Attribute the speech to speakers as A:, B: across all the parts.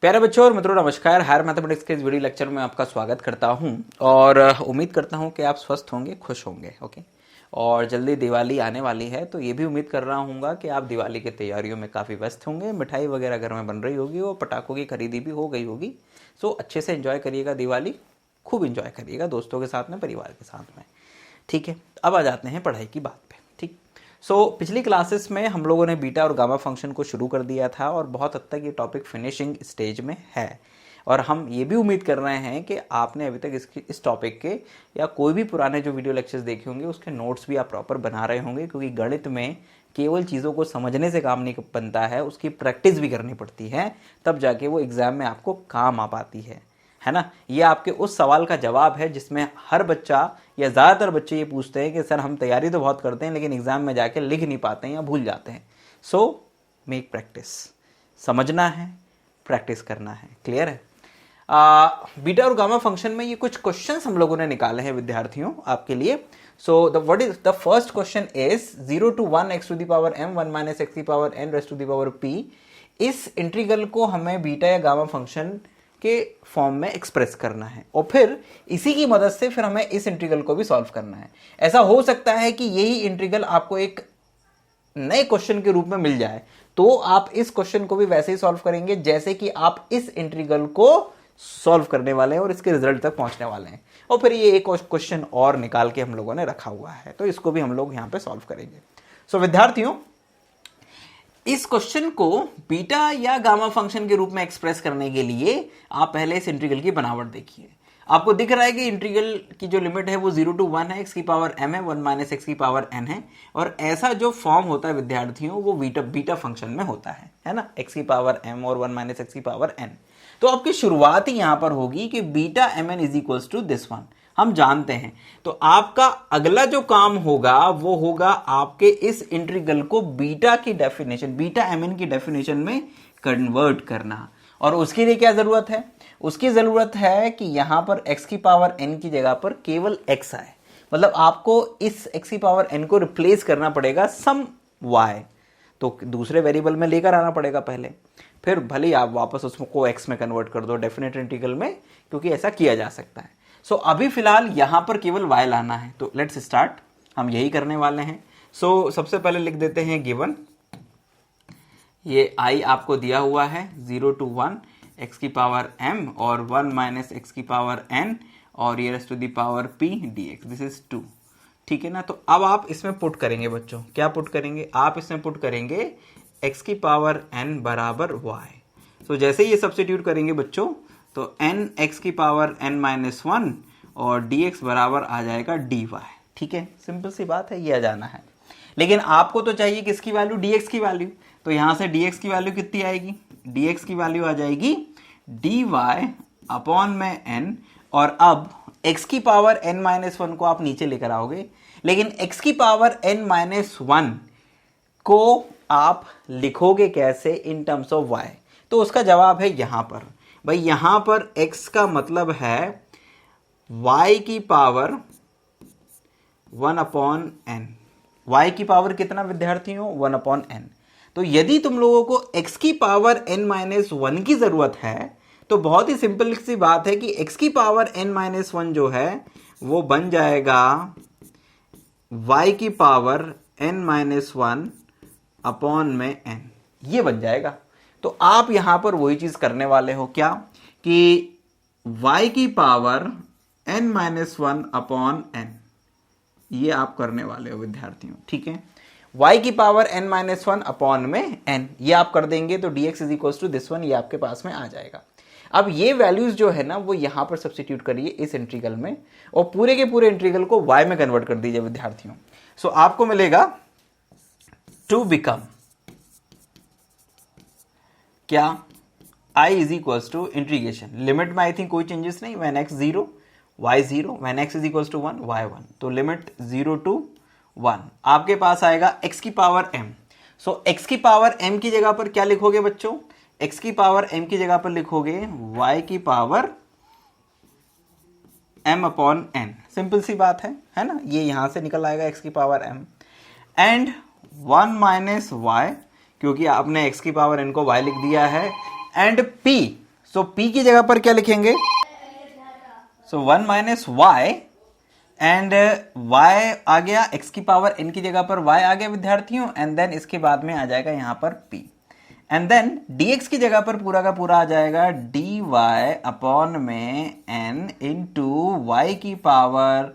A: प्यारे बच्चों और मित्रों, नमस्कार। हायर मैथमेटिक्स के इस वीडियो लेक्चर में आपका स्वागत करता हूं और उम्मीद करता हूं कि आप स्वस्थ होंगे, खुश होंगे। ओके, और जल्दी दिवाली आने वाली है तो ये भी उम्मीद कर रहा हूँगा कि आप दिवाली की तैयारियों में काफ़ी व्यस्त होंगे। मिठाई वगैरह घर में बन रही होगी और पटाखों की खरीदी भी हो गई होगी। सो अच्छे से एंजॉय करिएगा दिवाली, खूब एंजॉय करिएगा दोस्तों के साथ में, परिवार के साथ में। ठीक है, अब आ जाते हैं पढ़ाई की बात पे। ठीक, पिछली क्लासेस में हम लोगों ने बीटा और गामा फंक्शन को शुरू कर दिया था और बहुत हद तक ये टॉपिक फिनिशिंग स्टेज में है। और हम ये भी उम्मीद कर रहे हैं कि आपने अभी तक इस टॉपिक के या कोई भी पुराने जो वीडियो लेक्चर्स देखे होंगे उसके नोट्स भी आप प्रॉपर बना रहे होंगे, क्योंकि गणित में केवल चीज़ों को समझने से काम नहीं बनता है, उसकी प्रैक्टिस भी करनी पड़ती है, तब जाके वो एग्ज़ाम में आपको काम आ पाती है ना। ये आपके उस सवाल का जवाब है जिसमें हर बच्चा या ज़्यादातर बच्चे ये पूछते हैं कि सर हम तैयारी तो बहुत करते हैं लेकिन एग्ज़ाम में जाके लिख नहीं पाते हैं या भूल जाते हैं। सो मेक प्रैक्टिस, समझना है, प्रैक्टिस करना है। क्लियर है? बीटा और गामा फंक्शन में ये कुछ क्वेश्चंस हम लोगों ने निकाले हैं विद्यार्थियों आपके लिए। So what is the first question is 0 to 1 x to the power m 1 minus x to the power n raised to the power p। इस इंटीग्रल को हमें बीटा या गामा फंक्शन के फॉर्म में एक्सप्रेस करना है और फिर इसी की मदद से फिर हमें इस इंटीग्रल को भी सॉल्व करना है। ऐसा हो सकता है कि यही इंटीग्रल आपको एक नए क्वेश्चन के रूप में मिल जाए, तो आप इस क्वेश्चन को भी वैसे ही सॉल्व करेंगे जैसे कि आप इस इंटीग्रल को सॉल्व करने वाले हैं और इसके रिजल्ट तक पहुंचने वाले हैं। और फिर ये एक क्वेश्चन और निकाल के हम लोगों ने रखा हुआ है, तो इसको भी हम लोग यहां पे सॉल्व करेंगे। सो विद्यार्थियों, इस क्वेश्चन को बीटा या गामा फंक्शन के रूप में एक्सप्रेस करने के लिए आप पहले इस इंटीग्रल की बनावट देखिए। आपको दिख रहा है कि इंटीग्रल की जो लिमिट है वो 0 to 1 है, x की पावर m है, 1 minus x की पावर n है। और ऐसा जो फॉर्म होता है विद्यार्थियों वो बीटा फंक्शन में होता है ना, x की पावर m और 1 minus x की पावर n। तो आपकी शुरुआत ही यहां पर होगी कि beta mn is equals to this one, हम जानते हैं। तो आपका अगला जो काम होगा वो होगा आपके इस इंटीग्रल को बीटा की डेफिनेशन, बीटा एमएन की डेफिनेशन में कन्वर्ट करना। और उसके लिए क्या जरूरत है? उसकी जरूरत है कि यहां पर x की पावर n की जगह पर केवल x आए, मतलब आपको इस x की पावर n को रिप्लेस करना पड़ेगा सम y, तो दूसरे वेरिएबल में लेकर आना पड़ेगा पहले, फिर भले आप वापस उसको x में कन्वर्ट कर दो डेफिनेट इंटीग्रल में, क्योंकि ऐसा किया जा सकता है। अभी फिलहाल यहां पर केवल y लाना है, तो लेट्स स्टार्ट, हम यही करने वाले हैं। सबसे पहले लिख देते हैं गिवन, ये i आपको दिया हुआ है 0 to 1 x की पावर m और 1 minus x की पावर n और ये rest to the power p dx, this is 2। ठीक है ना। तो अब आप इसमें पुट करेंगे बच्चों, क्या पुट करेंगे? आप इसमें पुट करेंगे x की पावर n बराबर y। जैसे ये सब्स्टिट्यूट करेंगे बच्चों तो n x की पावर n minus 1 और dx बराबर आ जाएगा dy। ठीक है, सिंपल सी बात है, ये आ जाना है। लेकिन आपको तो चाहिए किसकी वैल्यू? dx की वैल्यू। तो यहां से dx की वैल्यू कितनी आएगी? dx की वैल्यू आ जाएगी dy अपॉन में n, और अब x की पावर n minus 1 को आप नीचे लेकर आओगे, लेकिन x की पावर n minus 1 को आप लिखोगे कैसे इन टर्म्स ऑफ y? तो उसका जवाब है यहां पर। भाई यहां पर x का मतलब है y की पावर 1 अपॉन n। y की पावर कितना विद्यार्थियों? 1 अपॉन n। तो यदि तुम लोगों को x की पावर n minus 1 की जरूरत है तो बहुत ही सिंपल सी बात है कि x की पावर n minus 1 जो है वो बन जाएगा y की पावर n minus 1 अपॉन में n, ये बन जाएगा। तो आप यहां पर वही चीज करने वाले हो, क्या कि y की power n minus 1 upon n, ये आप करने वाले हो विद्यार्थियों। ठीक है, y की पावर n minus 1 अपॉन में n, ये आप कर देंगे तो dx is equal to this one, ये आपके पास में आ जाएगा। अब ये वैल्यूज जो है ना वो यहां पर सब्स्टिट्यूट करिए इस इंटीग्रल में और पूरे के पूरे इंटीग्रल को y में कन्वर्ट कर दीजिए विद्यार्थियों। आपको मिलेगा टू बिकम क्या? i is equal to integration, limit में आई थिंक कोई चेंजेस नहीं, when x 0 y 0, when x is equal to 1 y 1, तो लिमिट 0 to 1 आपके पास आएगा x की पावर m। x की पावर m की जगह पर क्या लिखोगे बच्चों? x की पावर m की जगह पर लिखोगे y की power m upon n। Simple सी बात है ना, ये यहां से निकल आएगा x की power m and 1 minus y, क्योंकि आपने x की पावर n को y लिख दिया है, एंड p सो p की जगह पर क्या लिखेंगे? सो 1 माइनस वाई एंड y आ गया, x की पावर n की जगह पर y आ गया विद्यार्थियों, एंड देन इसके बाद में आ जाएगा यहां पर p, एंड देन dx की जगह पर पूरा का पूरा आ जाएगा dy अपॉन में n इंटू y की पावर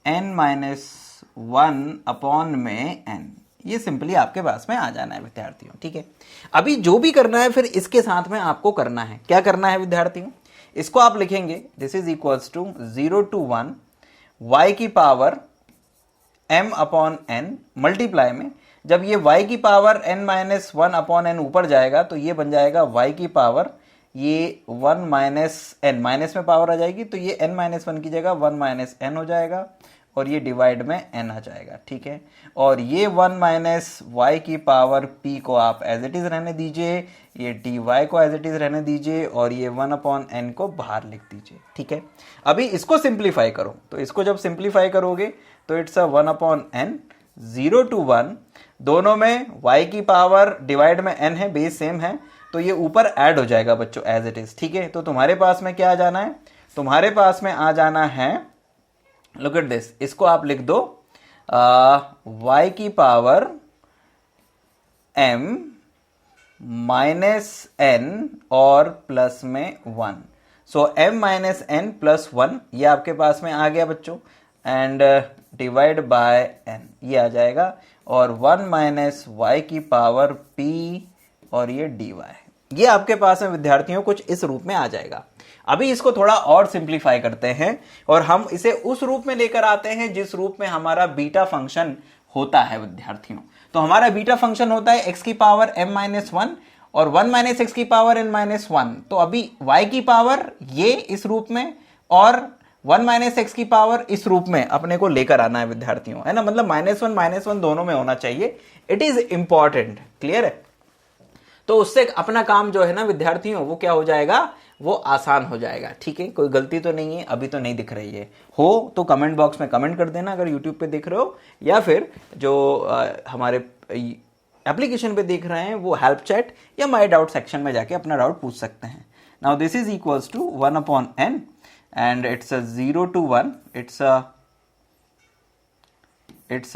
A: n माइनस 1 अपॉन में n। ये सिंपली आपके पास में आ जाना है विद्यार्थियों, ठीक है। अभी जो भी करना है फिर इसके साथ में आपको करना है, क्या करना है विद्यार्थियों? इसको आप लिखेंगे this is equals to 0 to 1 y की power m upon n multiply में, जब ये y की power n minus 1 upon n ऊपर जाएगा तो ये बन जाएगा y की पावर ये 1 माइनस n, माइनस में पावर आ जाएगी तो ये n माइनस 1 की जगह 1 माइनस n हो जाएगा और ये डिवाइड में n आ जाएगा, ठीक है। और ये 1 माइनस y की पावर p को आप एज इट इज रहने दीजिए, ये dy को एज इट इज रहने दीजिए और ये 1 अपॉन n को बाहर लिख दीजिए, ठीक है। अभी इसको सिंप्लीफाई करो, तो इसको जब सिंप्लीफाई करोगे तो it's a 1 upon n 0 to 1, दोनों में y की पावर डिवाइड में n है, बेस सेम है तो ये ऊपर ऐड हो जाएगा बच्चों एज इट इज, ठीक है। तो तुम्हारे पास में क्या आ जाना है? तुम्हारे पास में आ जाना है, लुक एट दिस, इसको आप लिख दो y की पावर m माइनस n और प्लस में 1, सो m माइनस n प्लस 1 ये आपके पास में आ गया बच्चों, एंड डिवाइड बाय n ये आ जाएगा, और 1 माइनस y की पावर p और ये dy, ये आपके पास में विद्यार्थियों कुछ इस रूप में आ जाएगा। अभी इसको थोड़ा और सिंप्लीफाई करते हैं और हम इसे उस रूप में लेकर आते हैं जिस रूप में हमारा बीटा फंक्शन होता है विद्यार्थियों। तो हमारा बीटा फंक्शन होता है x की पावर m माइनस 1 और 1 माइनस x की पावर n माइनस 1। तो अभी y की पावर ये इस रूप में और 1 माइनस x की पावर इस रूप में अपने को लेकर आना है विद्यार्थियों, है ना। मतलब माइनस वन दोनों में होना चाहिए, इट इज इंपॉर्टेंट, क्लियर है। तो उससे अपना काम जो है ना विद्यार्थियों वो क्या हो जाएगा, वो आसान हो जाएगा, ठीक है। कोई गलती तो नहीं है, अभी तो नहीं दिख रही है, हो तो कमेंट बॉक्स में कमेंट कर देना अगर यूट्यूब पे देख रहे हो, या फिर जो हमारे एप्लीकेशन पे देख रहे हैं वो हेल्प चैट या माई डाउट सेक्शन में जाके अपना डाउट पूछ सकते हैं। Now this is equals to 1 upon n and it's a 0 to 1, it's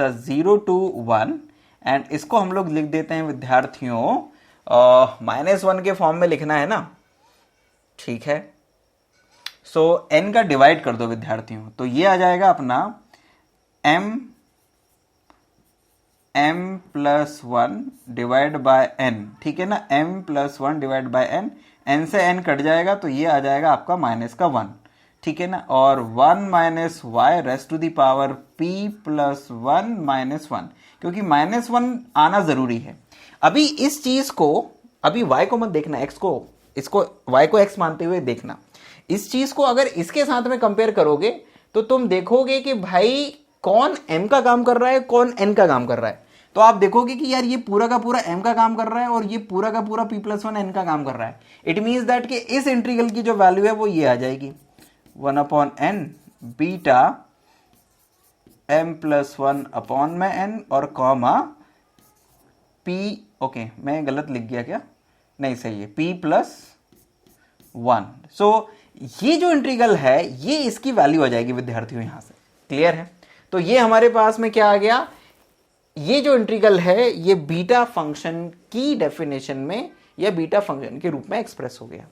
A: a 0 to 1 and इसको हम लोग लिख देते हैं विद्यार्थियों -1 के फॉर्म में लिखना है ना, ठीक है। सो n का डिवाइड कर दो विद्यार्थियों, तो ये आ जाएगा अपना m plus 1 divide bye n, ठीक है ना। m plus 1 divide bye n, n से n कट जाएगा तो ये आ जाएगा आपका माइनस का 1, ठीक है ना। और 1 minus y rest to the power p plus 1 minus 1, क्योंकि माइनस 1 आना जरूरी है। अभी इस चीज को, अभी y को मत देखना, x को, इसको y को x मानते हुए देखना। इस चीज को अगर इसके साथ में कंपेयर करोगे तो तुम देखोगे कि भाई कौन m का काम कर रहा है, कौन n का काम कर रहा है। तो आप देखोगे कि यार ये पूरा का पूरा m का काम कर रहा है और ये पूरा का पूरा p प्लस 1 n का काम कर रहा है। इट मीन्स दैट कि इस इंटीग्रल की जो वैल्यू है वो ये आ जाएगी 1 upon n beta m plus 1 upon में n और कॉमा p, ओके मैं गलत लिख गया क्या, नहीं सही है, p प्लस 1। सो ये जो इंटीग्रल है ये इसकी वैल्यू आ जाएगी विद्यार्थियों यहां से, क्लियर है। तो ये हमारे पास में क्या आ गया, ये जो इंटीग्रल है ये बीटा फंक्शन की डेफिनेशन में या बीटा फंक्शन के रूप में एक्सप्रेस हो गया।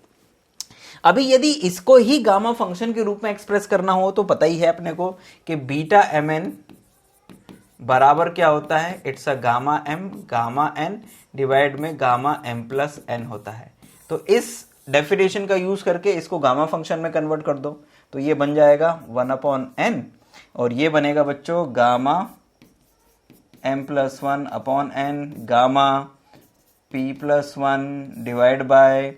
A: अभी यदि इसको ही गामा फंक्शन के रूप में एक्सप्रेस करना हो तो पता ही है अपने को कि बीटा mn बराबर क्या होता है, it's a gamma n divide में गामा m प्लस n होता है। तो इस डेफिनेशन का यूज करके इसको गामा फंक्शन में कन्वर्ट कर दो, तो ये बन जाएगा 1 अपॉन n और ये बनेगा बच्चों gamma m plus 1 upon n gamma p plus 1 divide by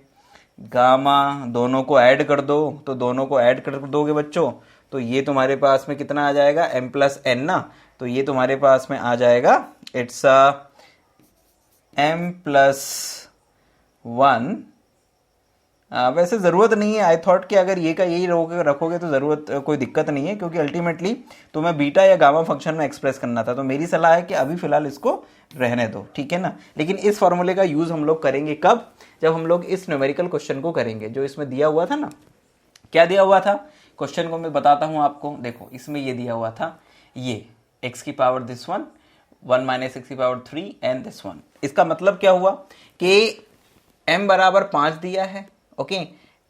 A: gamma, दोनों को ऐड कर दो, तो दोनों को ऐड कर दोगे बच्चों तो ये तुम्हारे पास में कितना आ जाएगा, m प्लस n ना, तो ये तुम्हारे पास में आ जाएगा इट्स m प्लस 1 वैसे ज़रूरत नहीं है, आई थॉट कि अगर ये का यही रखोगे तो ज़रूरत कोई दिक्कत नहीं है, क्योंकि अल्टीमेटली तुम्हें बीटा या गामा फंक्शन में एक्सप्रेस करना था। तो मेरी सलाह है कि अभी फिलहाल इसको रहने दो, ठीक है ना। लेकिन इस फॉर्मूले का यूज़ हम लोग करेंगे कब, जब हम लोग इस न्यूमेरिकल क्वेश्चन को करेंगे जो इसमें दिया हुआ था ना। क्या दिया हुआ था क्वेश्चन को मैं बताता हूँ आपको। देखो इसमें ये दिया हुआ था, ये x की power this one 1 minus x की पावर 3 एंड दिस वन। इसका मतलब क्या हुआ कि m बराबर 5 दिया है, ओके,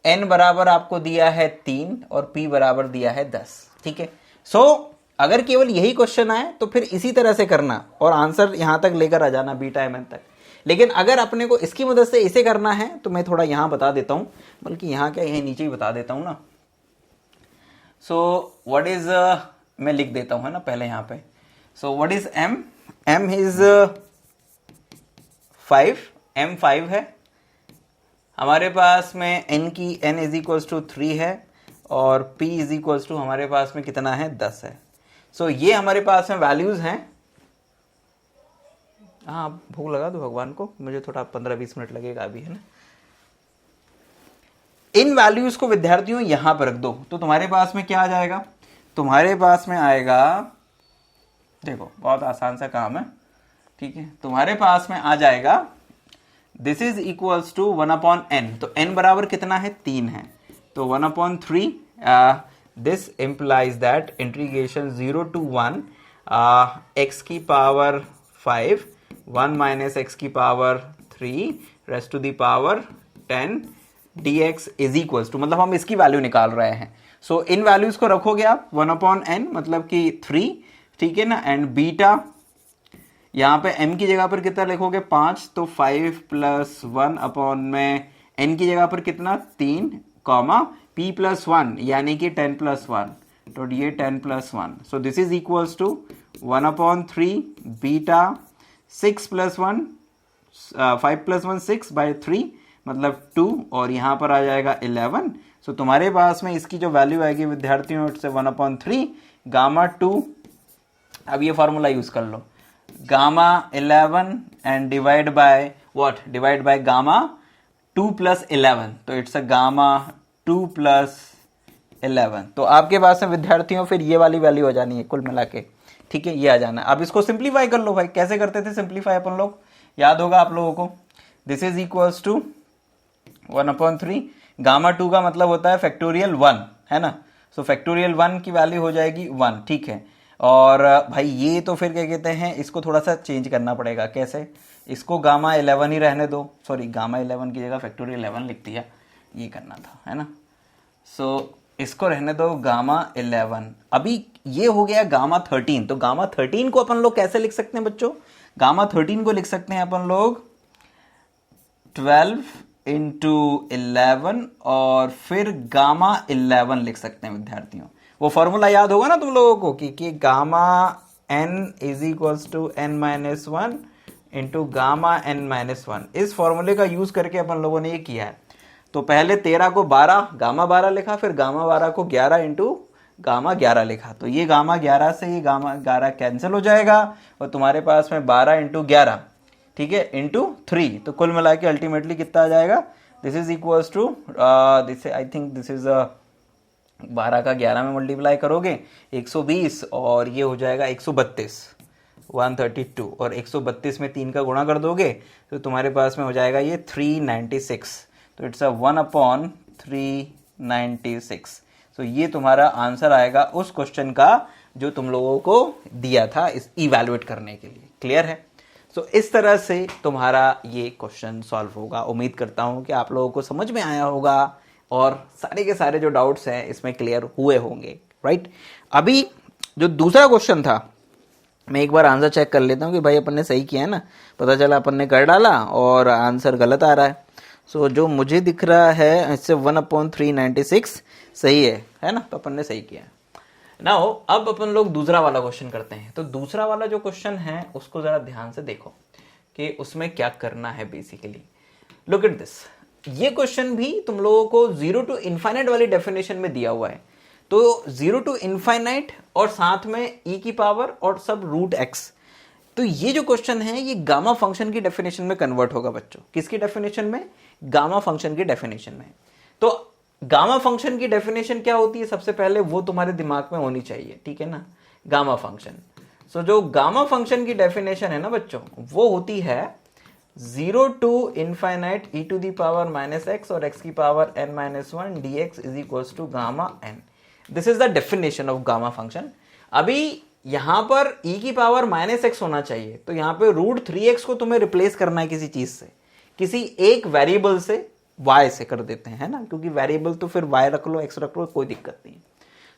A: n बराबर आपको दिया है 3 और p बराबर दिया है 10, ठीक है। सो अगर केवल यही क्वेश्चन आए तो फिर इसी तरह से करना और आंसर यहां तक लेकर आ जाना बीटा mn तक। लेकिन अगर अपने को इसकी मदद से इसे करना है तो मैं थोड़ा यहां बता देता हूं, बल्कि यहां क्या यहीं नीचे ही बता देता हूं ना। सो व्हाट इज, मैं लिख देता हूं है ना पहले यहां पे। So what is m, m is 5, m 5 है हमारे पास में, n की n इज इक्वल्स टू 3 है और p इज इक्वल्स टू हमारे पास में कितना है 10 है। सो ये हमारे पास में वैल्यूज हैं। हाँ भूख लगा दो भगवान को, मुझे थोड़ा 15-20 मिनट लगेगा अभी, है ना। इन वैल्यूज को विद्यार्थियों यहां पर रख दो तो तुम्हारे पास में क्या आ जाएगा, तुम्हारे पास में आएगा, देखो बहुत आसान सा काम है, ठीक है। तुम्हारे पास में आ जाएगा this is equals to 1/n। तो n बराबर कितना है 3 है, तो 1/3 this implies that integration 0 to 1 x की पावर 5 1 माइनस एक्स की power 3 rest to the power 10 dx is equals to, मतलब हम इसकी वैल्यू निकाल रहे हैं। सो इन वैल्यूज को रखोगे आप 1/n मतलब कि 3, ठीक है ना, एंड बीटा यहां पे m की जगह पर कितना लिखोगे 5, तो 5 प्लस 1 अपॉन में n की जगह पर कितना 3 कॉमा p प्लस 1 यानी कि 10 प्लस 1, तो ये 10 plus 1। So this is equals to 1/3 beta 6 plus 1 5 plus 1 6 by 3 मतलब 2 और यहां पर आ जाएगा 11। सो तुम्हारे पास में इसकी जो वैल्यू आएगी विद्यार्थियों से 1/3 गामा 2। अब ये फॉर्मूला यूज कर लो, gamma 11 and divide by what, divide by gamma 2 plus 11, तो इट्स अ गामा 2 प्लस 11। तो आपके पास में विद्यार्थियों फिर ये वाली वैल्यू हो जानी है कुल मिला के, ठीक है, ये आ जाना। अब इसको सिंप्लीफाई कर लो भाई, कैसे करते थे सिंप्लीफाई अपन लोग, याद होगा आप लोगों को। This is equals to 1/3 gamma 2 का मतलब होता है फैक्टोरियल 1, है ना। सो फैक्टोरियल 1 की वैल्यू हो जाएगी 1, ठीक है। और भाई ये तो फिर क्या कहते हैं, इसको थोड़ा सा चेंज करना पड़ेगा। कैसे, इसको गामा 11 ही रहने दो, सॉरी गामा 11 की जगह फैक्टोरियल 11 लिख दिया, ये करना था, है ना। सो इसको रहने दो गामा 11। अभी ये हो गया गामा 13, तो गामा 13 को अपन लोग कैसे लिख सकते हैं बच्चों, गामा 13 को लिख सकते हैं अपन लोग 12 इंटू 11 और फिर गामा 11 लिख सकते हैं विद्यार्थियों। वो फॉर्मूला याद होगा ना तुम लोगों को कि gamma n is equals to n minus 1 into gamma n minus 1। इस फॉर्मूले का यूज करके अपन लोगों ने ये किया है। तो पहले 13 को 12 गामा 12 लिखा, फिर गामा 12 को 11 इंटू गामा 11 लिखा। तो ये गामा 11 से ये गामा 11 कैंसिल हो जाएगा और तुम्हारे पास में 12 इंटू 11, ठीक है, इंटू 3, तो कुल मिला के अल्टीमेटली कितना आ जाएगा, this is equals to this, I think this is 12 का 11 में मल्टीप्लाई करोगे 120 और ये हो जाएगा 132 132 और 132 में 3 का गुणा कर दोगे तो तुम्हारे पास में हो जाएगा ये 396। तो इट्स अ 1/396। तो ये तुम्हारा आंसर आएगा उस क्वेश्चन का जो तुम लोगों को दिया था इस इवैल्यूएट करने के लिए। क्लियर है। सो इस तरह से तुम्हारा ये क्वेश्चन सॉल्व होगा। उम्मीद करता हूं कि आप लोगों को समझ में आया होगा और सारे के सारे जो डाउट्स हैं इसमें क्लियर हुए होंगे, राइट। अभी जो दूसरा क्वेश्चन था मैं एक बार आंसर चेक कर लेता हूं कि भाई अपन ने सही किया है ना। पता चला अपन ने कर डाला और आंसर गलत आ रहा है। सो जो मुझे दिख रहा है इससे 1/396 सही है ना, तो अपन ने सही किया है। नाउ अब अपन लोग दूसरा वाला क्वेश्चन करते हैं। तो दूसरा वाला जो क्वेश्चन है उसको जरा ध्यान से देखो कि उसमें क्या करना है। बेसिकली लुक एट दिस, ये क्वेश्चन भी तुम लोगों को 0 to इनफाइनाइट वाली डेफिनेशन में दिया हुआ है। तो 0 to इनफाइनाइट और साथ में e की पावर और सब √x। तो ये जो क्वेश्चन है ये गामा फंक्शन की डेफिनेशन में कन्वर्ट होगा बच्चों। किसकी डेफिनेशन में? गामा फंक्शन की डेफिनेशन में। तो गामा फंक्शन की डेफिनेशन क्या होती है, सबसे पहले वो तुम्हारे दिमाग में होनी चाहिए, ठीक है ना। गामा फंक्शन, सो जो गामा फंक्शन की डेफिनेशन है ना बच्चों, वो होती है 0 to infinite e to the power minus x और x की power n minus one D x is equals to gamma n। This is the definition of gamma function. अभी यहां पर e की पावर माइनस एक्स होना चाहिए, तो यहां पे √3x को तुम्हें रिप्लेस करना है किसी चीज से, किसी एक वेरिएबल से, y से कर देते हैं, है ना, क्योंकि वेरिएबल तो फिर y रख लो, x रख लो, कोई दिक्कत नहीं।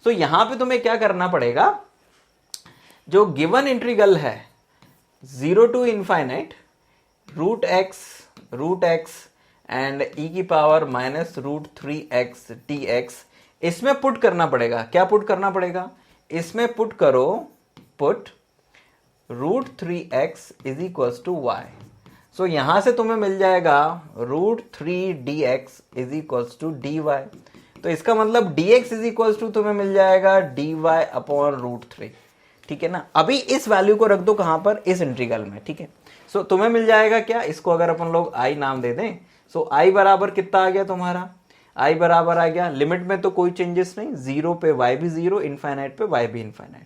A: तो यहां पे तुम्हें क्या करना पड़ेगा, जो गिवन इंटीग्रल है 0 to infinite √x and e की पावर माइनस √3x dx, इसमें पुट करना पड़ेगा। क्या पुट करना पड़ेगा, इसमें पुट करो, put √3x is equals to y। So यहां से तुम्हें मिल जाएगा √3dx is equals to dy। तो इसका मतलब dx इज इक्वल्स टू तुम्हें मिल जाएगा dy अपॉन √3, ठीक है ना। अभी इस वैल्यू को रख दो कहां पर, इस इंटीग्रल में, ठीक है। सो तुम्हें मिल जाएगा क्या, इसको अगर अपन लोग i नाम दे दें, सो i बराबर कितना आ गया तुम्हारा, i बराबर आ गया, लिमिट में तो कोई चेंजेस नहीं, 0 पे y भी 0, इनफाइनाइट पे y भी infinite.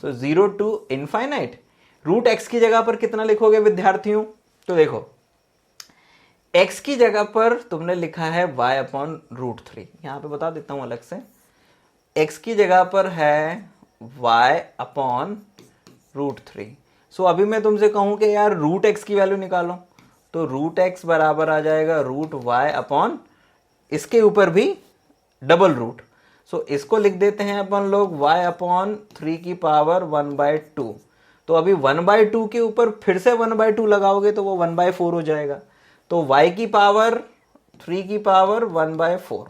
A: So 0 to infinite, √x की जगह पर कितना लिखोगे विद्यार्थियों, तो देखो x की जगह पर तुमने लिखा है y अपॉन √3, यहां पे बता देता हूं अलग से, x की जगह पर है y अपॉन √3। सो अभी मैं तुमसे कहूं कि यार √x की वैल्यू निकालो, तो √x बराबर आ जाएगा √y अपॉन इसके ऊपर भी डबल रूट। सो इसको लिख देते हैं अपन लोग y अपॉन 3 की पावर 1/2। तो अभी 1/2 के ऊपर फिर से 1/2 लगाओगे तो वो 1/4 हो जाएगा। तो y की पावर 3 की पावर 1/4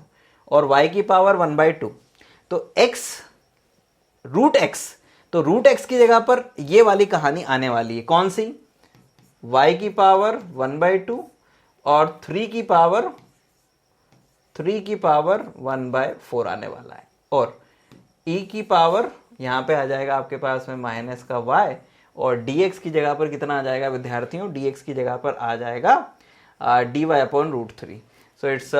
A: और y की पावर 1/2, तो x √x, तो √x की जगह पर ये वाली कहानी आने वाली है, कौन सी, y की पावर 1/2 और 3 की पावर 1/4 आने वाला है, और e की पावर यहां पे आ जाएगा आपके पास में माइनस का y, और dx की जगह पर कितना आ जाएगा विद्यार्थियों, dx की जगह पर आ जाएगा dy upon √3। So it's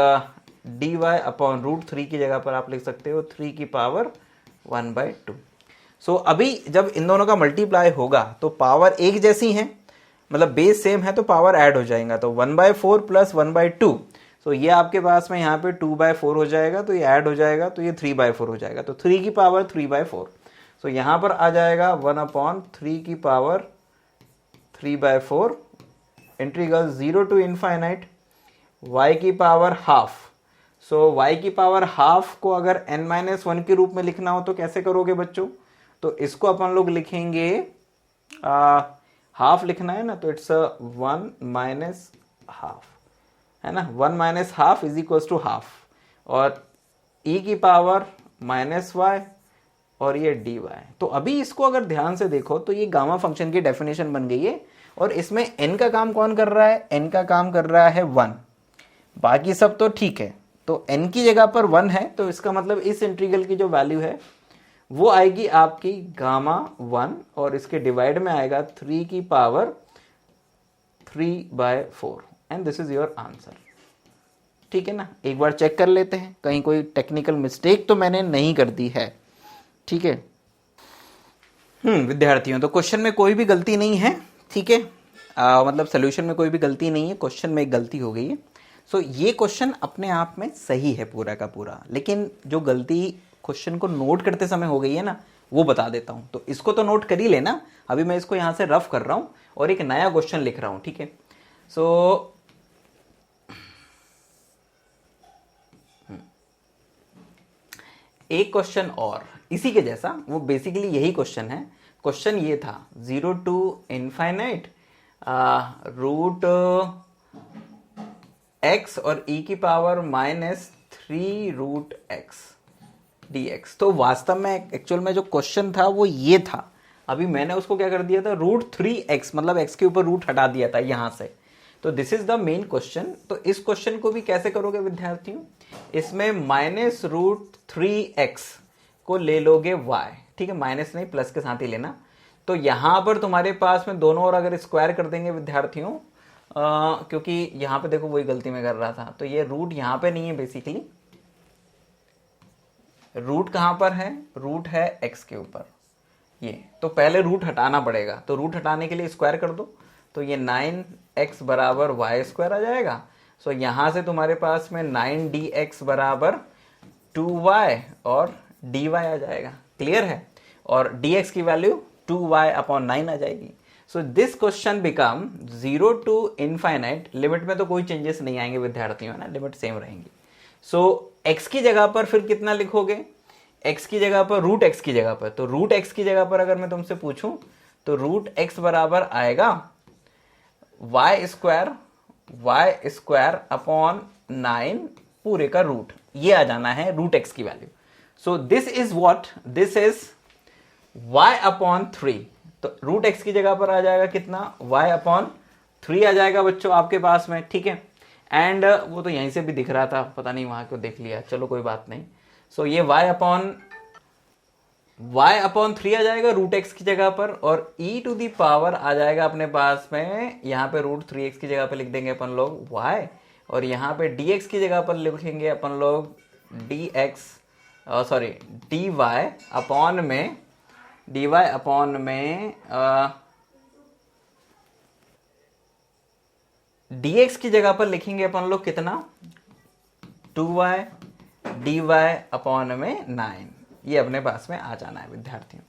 A: dy upon √3 की जगह पर आप लिख सकते हो 3 की पावर 1/2। सो अभी जब इन दोनों का मल्टीप्लाई होगा तो पावर एक जैसी है, मतलब बेस सेम है, तो पावर ऐड हो जाएगा, तो 1/4 प्लस 1/2, सो ये आपके पास में यहाँ पे 2/4 हो जाएगा, तो ये ऐड हो जाएगा, तो ये 3/4 हो जाएगा, तो 3 की पावर 3/4। सो यहाँ पर आ जाएगा 1/3 की power 3/4 integral 0 to infinite y की पावर हाफ। सो y की पावर हाफ को अगर n-1 के रूप में लिखना हो तो कैसे करोगे बच्चों, तो इसको अपन लोग लिखेंगे, हाफ लिखना है ना, तो इट्स 1 माइनस हाफ, है ना, 1 minus half is equal to half, और e की पावर माइनस y और ये dy। तो अभी इसको अगर ध्यान से देखो तो ये गामा फंक्शन की डेफिनेशन बन गई है, और इसमें n का काम कौन कर रहा है, n का काम कर रहा है 1, बाकी सब तो ठीक है, तो n की जगह पर 1 है, तो इसका मतलब इस इंटीग्रल की जो वैल्यू है वो आएगी आपकी गामा 1, और इसके डिवाइड में आएगा 3 की power 3/4, and this is your answer, ठीक है ना। एक बार चेक कर लेते हैं कहीं कोई टेक्निकल मिस्टेक तो मैंने नहीं कर दी है, ठीक है। विद्यार्थियों, तो क्वेश्चन में कोई भी गलती नहीं है, ठीक है, मतलब सोल्यूशन में कोई भी गलती नहीं है, क्वेश्चन में एक गलती हो गई है। सो ये क्वेश्चन अपने आप में सही है पूरा का पूरा, लेकिन जो गलती क्वेश्चन को नोट करते समय हो गई है ना, वो बता देता हूं, तो इसको तो नोट कर ही लेना। अभी मैं इसको यहां से रफ कर रहा हूं और एक नया क्वेश्चन लिख रहा हूं, ठीक है। सो एक क्वेश्चन और इसी के जैसा, वो बेसिकली यही क्वेश्चन है। क्वेश्चन ये था 0 टू इनफाइनाइट √x और e की पावर माइनस 3√x dx। तो वास्तव में एक्चुअल में जो क्वेश्चन था वो ये था, अभी मैंने उसको क्या कर दिया था, √3x, मतलब x के ऊपर रूट हटा दिया था यहां से। तो this is the main question. तो इस क्वेश्चन को भी कैसे करोगे विद्यार्थियों, इसमें माइनस √3x को ले लोगे y, ठीक है, माइनस नहीं प्लस के साथ ही लेना। तो यहां पर तुम्हारे पास में दोनों और अगर स्क्वायर कर देंगे विद्यार्थियों, क्योंकि यहां पे देखो वही गलती मैं कर रहा था, तो ये रूट यहां पे नहीं है बेसिकली, रूट कहाँ पर है, रूट है x के ऊपर, ये तो पहले रूट हटाना पड़ेगा, तो रूट हटाने के लिए स्क्वायर कर दो, तो ये 9x बराबर वाई स्क्वायर आ जाएगा। सो यहाँ से तुम्हारे पास में 9dx बराबर 2y और dy आ जाएगा, क्लियर है, और dx की वैल्यू 2y अपॉन 9 आ जाएगी। So this question become 0 to infinite, limit में तो कोई चेंजेस नहीं आएंगे विद्यार्थियों, है ना, लिमिट सेम रहेंगी। सो x की जगह पर फिर कितना लिखोगे, x की जगह पर रूट x की जगह पर, तो रूट x की जगह पर अगर मैं तुमसे पूछूं तो रूट x बराबर आएगा वाई स्क्वायर अपॉन 9 पूरे का रूट, ये आ जाना है रूट x की value. So this is what, this is y upon 3, तो रूट x की जगह पर आ जाएगा कितना, y अपॉन 3 आ जाएगा बच्चों आपके पास में, ठीक है। एंड वो तो यहीं से भी दिख रहा था, पता नहीं वहां क्यों देख लिया, चलो कोई बात नहीं। सो ये y अपॉन 3 आ जाएगा रूट x की जगह पर, और e टू दी पावर आ जाएगा अपने पास में, यहाँ पे रूट 3x की जगह पे लिख देंगे अपन लोग y, और यहाँ पे dx की जगह पर लिखेंगे अपन लोग dy अपॉन में dx की जगह पर लिखेंगे अपन लोग कितना, 2y dy अपॉन में 9, ये अपने पास में आ जाना है विद्यार्थियों।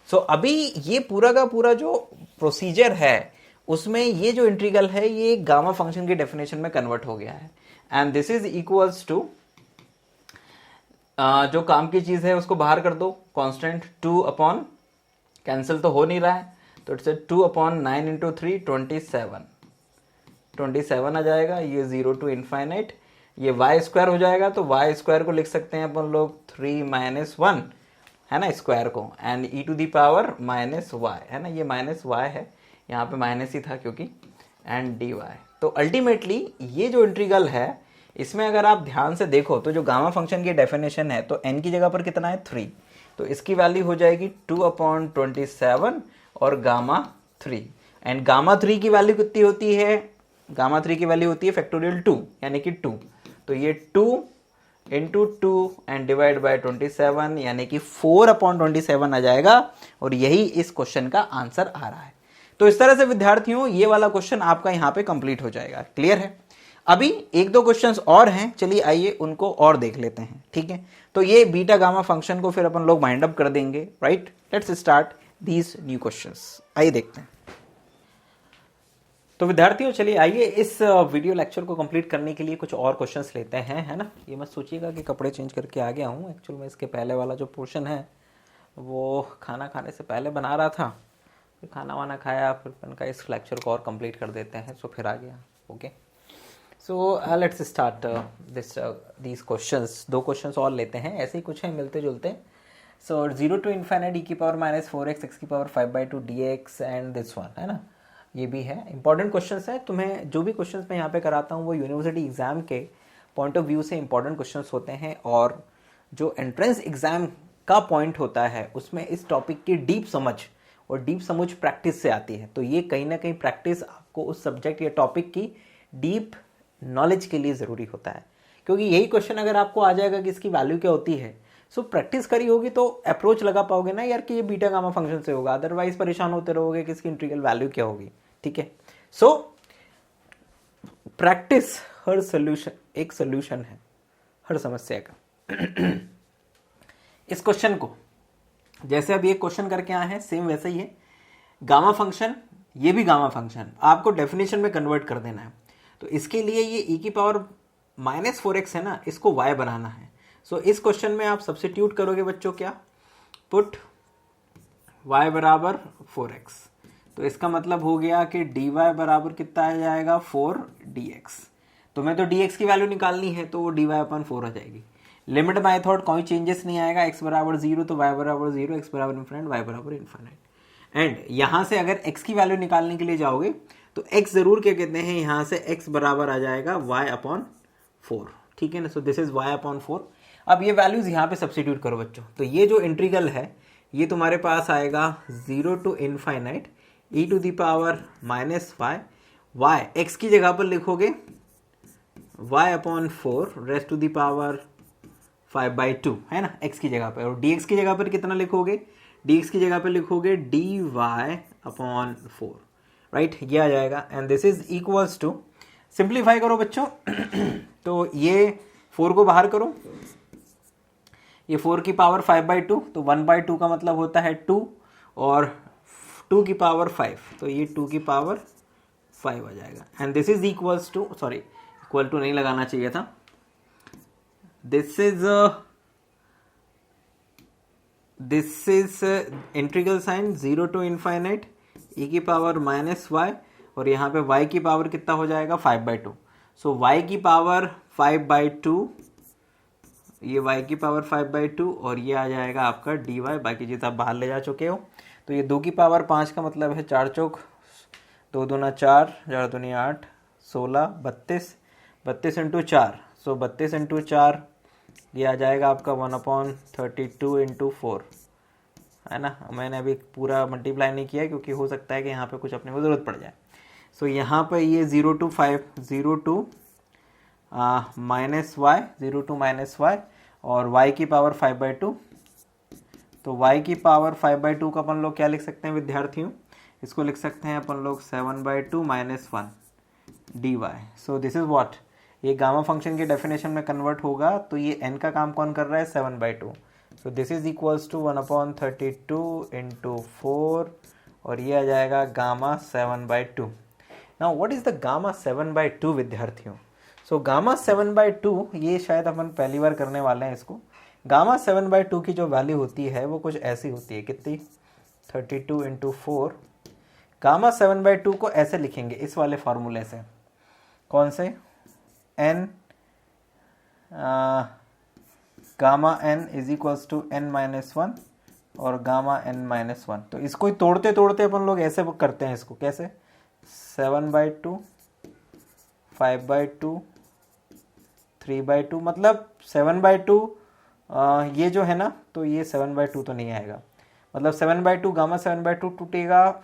A: सो अभी ये पूरा का पूरा जो प्रोसीजर है उसमें ये जो इंटीग्रल है ये गामा फंक्शन की डेफिनेशन में कन्वर्ट हो गया है, and this is equals to, जो काम की चीज है उसको बाहर कर दो, कांस्टेंट 2 अपॉन, कैंसिल तो हो नहीं रहा है, तो इट्स 2 अपॉन 9 इंटू 3 27 आ जाएगा, ये 0 टू इनफाइनाइट, ये वाई स्क्वायर हो जाएगा, तो वाई स्क्वायर को लिख सकते हैं अपन लोग 3 माइनस 1, है ना, स्क्वायर को, and E to the power minus y, है ना, ये माइनस वाई है, यहाँ पे माइनस ही था क्योंकि, एंड डी वाई। तो अल्टीमेटली ये जो इंटीग्रल है इसमें अगर आप ध्यान से देखो तो जो गामा फंक्शन की डेफिनेशन है, तो n की जगह पर कितना है 3, तो इसकी वैल्यू हो जाएगी 2 अपॉन 27 और गामा 3, एंड गामा 3 की वैल्यू कितनी होती है, गामा 3 की वैल्यू होती है फैक्टोरियल 2 यानी कि 2, तो ये 2 इंटू 2 एंड डिवाइड बाय 27 यानी कि 4 अपॉन 27 आ जाएगा, और यही इस क्वेश्चन का आंसर आ रहा है। तो इस तरह से विद्यार्थियों ये वाला क्वेश्चन आपका यहाँ पे कंप्लीट हो जाएगा, क्लियर है। अभी एक दो क्वेश्चंस और हैं, चलिए आइए उनको और देख लेते हैं, ठीक है। तो ये बीटा गामा फंक्शन को फिर अपन लोग माइंड अप कर देंगे, right. Let's start these new questions, आइए देखते हैं। तो विद्यार्थियों चलिए आइए इस वीडियो लेक्चर को कंप्लीट करने के लिए कुछ और क्वेश्चंस लेते हैं, है ना। ये मत सोचिएगा कि कपड़े चेंज करके आ गया हूँ, एक्चुअल में इसके पहले वाला जो पोर्शन है वो खाना खाने से पहले बना रहा था, फिर खाना वाना खाया, फिर मैंने कहा इस लेक्चर को और कंप्लीट कर देते हैं, सो फिर आ गया, okay. So let's start these questions, दो क्वेश्चंस और लेते हैं, ऐसे ही कुछ हैं मिलते जुलते। सो 0 टू इनफाइनाइट e की पावर माइनस 4x x की power 5/2 dx and this one, है ना, ये भी है इंपॉर्टेंट क्वेश्चंस है। तुम्हें जो भी क्वेश्चंस मैं यहाँ पे कराता हूँ वो यूनिवर्सिटी एग्जाम के पॉइंट ऑफ व्यू से इंपॉर्टेंट क्वेश्चंस होते हैं, और जो एंट्रेंस एग्जाम का पॉइंट होता है उसमें इस टॉपिक की डीप समझ और डीप समझ प्रैक्टिस से आती है। तो ये कहीं ना कहीं प्रैक्टिस आपको उस सब्जेक्ट या टॉपिक की डीप नॉलेज के लिए ज़रूरी होता है, क्योंकि यही क्वेश्चन अगर आपको आ जाएगा कि इसकी वैल्यू क्या होती है, सो प्रैक्टिस करी होगी तो अप्रोच लगा पाओगे ना यार कि ये बीटा गामा फंक्शन से होगा, अदरवाइज परेशान होते रहोगे कि इसकी इंटीग्रल वैल्यू क्या होगी, ठीक है। सो प्रैक्टिस हर सोल्यूशन, एक सोल्यूशन है हर समस्या का। इस क्वेश्चन को जैसे अब ये क्वेश्चन करके आए हैं सेम वैसे ही है, गामा फंक्शन, ये भी गामा फंक्शन, आपको डेफिनेशन में कन्वर्ट कर देना है। तो इसके लिए ये e की पावर माइनस 4x है ना, इसको y बनाना है। सो इस क्वेश्चन में आप सब्स्टिट्यूट करोगे बच्चों, क्या पुट y बराबर 4x, तो इसका मतलब हो गया कि dy बराबर कितना आ जाएगा 4dx। तुम्हें तो dx की वैल्यू निकालनी है तो वो dy अपन 4 आ जाएगी। लिमिट मेथड कोई चेंजेस नहीं आएगा, x बराबर 0 तो y बराबर 0, x बराबर इन्फिनिट, y बराबर इन्फिनिट। एंड यहां से अगर x की वैल्यू निकालने के लिए जाओगे तो x जरूर क्या कहते हैं, यहां से x बराबर आ जाएगा y अपॉन 4, ठीक है ना। So this is y upon 4। अब ये वैल्यूज यहाँ पे सब्स्टिट्यूट करो बच्चों, तो ये जो इंटीग्रल है ये तुम्हारे पास आएगा 0 to infinite e to the power minus y, x की जगह पर लिखोगे y upon 4 rest to the power 5/2 है ना x की जगह पर, और dx की जगह पर कितना लिखोगे, dx की जगह पर लिखोगे dy/4, राइट, ये आ जाएगा। And this is equals to, simplify करो बच्चों तो ये 4 को बाहर करो, ये 4 की पावर 5/2, तो 1/2 का मतलब होता है 2, और 2 की पावर 5, तो ये 2 की पावर 5 आ जाएगा। And this is equals to, sorry equal to नहीं लगाना चाहिए था, this is integral sign 0 to infinite e की पावर -y, और यहाँ पे y की पावर कितना हो जाएगा 5/2, सो y की पावर 5/2, ये y की पावर 5/2, और ये आ जाएगा आपका dy, बाकी चीज़ आप बाहर ले जा चुके हो। तो ये 2 की पावर 5 का मतलब है 4 चौक 2 दूना 4, 4 दूनी 8, 16, 32, 32 इंटू 4, सो 32 इंटू 4 ये आ जाएगा आपका 1/32 इंटू 4, है ना। मैंने अभी पूरा मल्टीप्लाई नहीं किया क्योंकि हो सकता है कि यहाँ पे कुछ अपने को ज़रूरत पड़ जाए। सो यहाँ पे ये 0 to 5, 0 to -y, 0 to -y, और y की पावर 5/2, तो y की पावर 5/2 का अपन लोग क्या लिख सकते हैं विद्यार्थियों, इसको लिख सकते हैं अपन लोग 7/2 - 1 dy। So this is what, ये गामा फंक्शन के डेफिनेशन में कन्वर्ट होगा, तो ये n का काम कौन कर रहा है 7/2, so this is equals to 1/32 into 4, और ये आ जाएगा gamma 7/2। Now what is the gamma 7/2 विद्यार्थियों, सो गामा 7/2 ये शायद अपन पहली बार करने वाले हैं इसको। गामा 7/2 की जो वैल्यू होती है वो कुछ ऐसी होती है, कितनी, 32 इंटू 4। गामा 7/2 को ऐसे लिखेंगे इस वाले फॉर्मूले से, कौन से, n gamma n is equals to n-1 और गामा n-1, तो इसको ही तोड़ते तोड़ते अपन लोग ऐसे करते हैं इसको, कैसे, 7/2, 5/2, 3/2, मतलब 7/2 ये जो है ना, तो ये 7/2 तो नहीं आएगा, मतलब 7/2 गामा 7/2 टूटेगा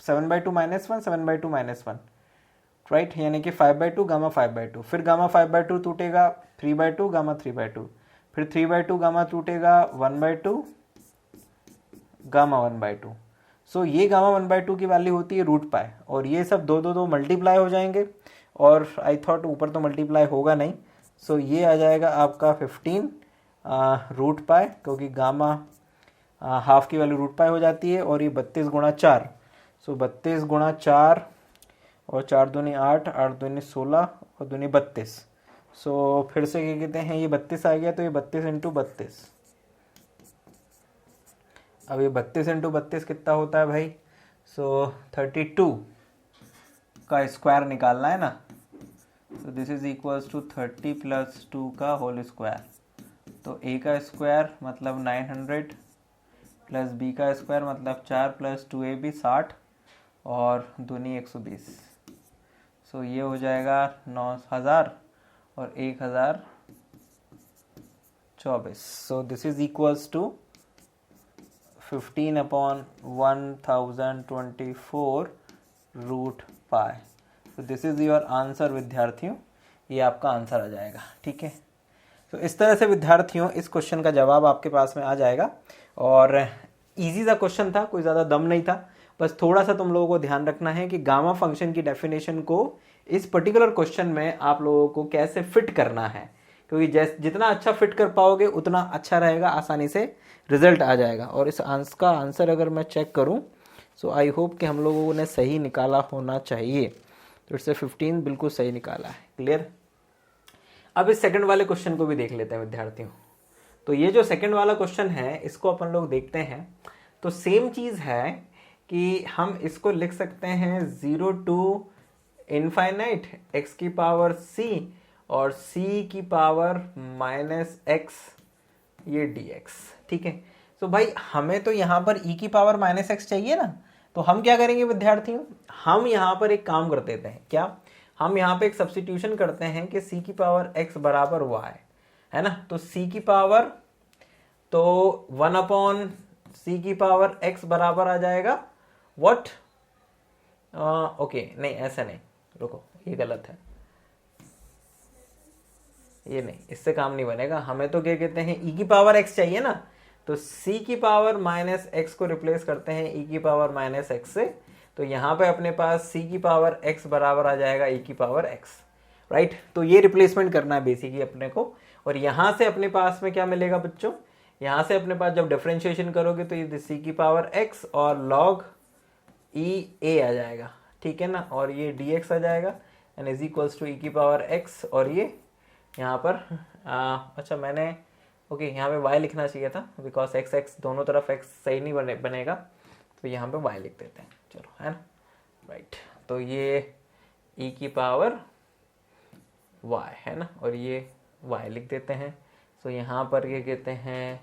A: 7/2 -1, 7/2 -1, राइट, यानी कि 5/2 गामा 5/2, फिर गामा 5/2 टूटेगा 3/2 गामा 3/2, फिर 3/2 गामा टूटेगा 1/2 गामा 1/2। सो ये गामा 1/2 की वैल्यू होती है √π, और ये सब 2 मल्टीप्लाई हो जाएंगे, और आई थॉट ऊपर तो मल्टीप्लाई होगा नहीं, सो ये आ जाएगा आपका 15 √π, क्योंकि गामा हाफ की वैल्यू √π हो जाती है, और ये 32 गुणा 4, सो 32 गुणा 4, और 4 दूनी 8, 8 दूनी 16, और दूनी 32, सो फिर से क्या कहते हैं, ये 32 आ गया, तो ये 32 इंटू 32, अब ये 32 इंटू 32 कितना होता है भाई, सो 32 का स्क्वायर निकालना है ना, so this is equals to 30 + 2 का होल स्क्वायर, तो a का स्क्वायर मतलब 900 प्लस b का स्क्वायर मतलब 4 + 2ab 60, और दूनी 120, सो ये हो जाएगा 9000 और 1024, so this is equals to 15/1024 √π, तो दिस इज योर आंसर विद्यार्थियों, ये आपका आंसर आ जाएगा, ठीक है। तो इस तरह से विद्यार्थियों इस क्वेश्चन का जवाब आपके पास में आ जाएगा, और इजी सा क्वेश्चन था, कोई ज़्यादा दम नहीं था, बस थोड़ा सा तुम लोगों को ध्यान रखना है कि गामा फंक्शन की डेफिनेशन को इस पर्टिकुलर क्वेश्चन में आप लोगों को कैसे फिट करना है, क्योंकि जितना अच्छा फिट कर पाओगे उतना अच्छा रहेगा, आसानी से रिजल्ट आ जाएगा। और इस आंसर का आंसर अगर मैं चेक करूं, सो आई होप कि हम लोगों ने सही निकाला होना चाहिए, तो इससे 15 बिल्कुल सही निकाला है, क्लियर। अब इस सेकंड वाले क्वेश्चन को भी देख लेते हैं विद्यार्थियों। तो ये जो सेकंड वाला क्वेश्चन है इसको अपन लोग देखते हैं, तो सेम चीज़ है कि हम इसको लिख सकते हैं 0 to इनफाइनाइट x की पावर c और c की पावर -x ये dx, ठीक है। तो भाई हमें तो यहाँ पर e की पावर -x चाहिए ना, तो हम क्या करेंगे विद्यार्थियों, हम यहाँ पर एक काम कर देते हैं, क्या, हम यहाँ पे एक सब्स्टिट्यूशन करते हैं कि c की पावर x बराबर y है ना, तो c की पावर, तो 1/c की पावर x बराबर आ जाएगा व्हाट, ओके नहीं ऐसा नहीं, रुको ये गलत है,
B: ये नहीं, इससे काम नहीं बनेगा। हमें तो क्या कहते हैं, e की पावर x चाहिए ना, तो c की पावर माइनस x को रिप्लेस करते हैं e की पावर माइनस x से। तो यहाँ पे अपने पास c की पावर x बराबर आ जाएगा e की पावर x, राइट। तो ये रिप्लेसमेंट करना है बेसिकली अपने को। और यहाँ से अपने पास में क्या मिलेगा बच्चों, यहाँ से अपने पास जब डिफरेंशिएशन करोगे तो ये c की पावर x और log e a आ जाएगा, ठीक है ना, और ये dx आ जाएगा and is equals to e की पावर x। और ये यहाँ पर अच्छा मैंने ओके यहाँ पे y लिखना चाहिए था, बिकॉज x दोनों तरफ x सही नहीं बनेगा, तो यहाँ पे y लिख देते हैं, चलो, है ना, राइट। तो ये e की पावर y है ना, और ये y लिख देते हैं। सो यहाँ पर ये कहते हैं,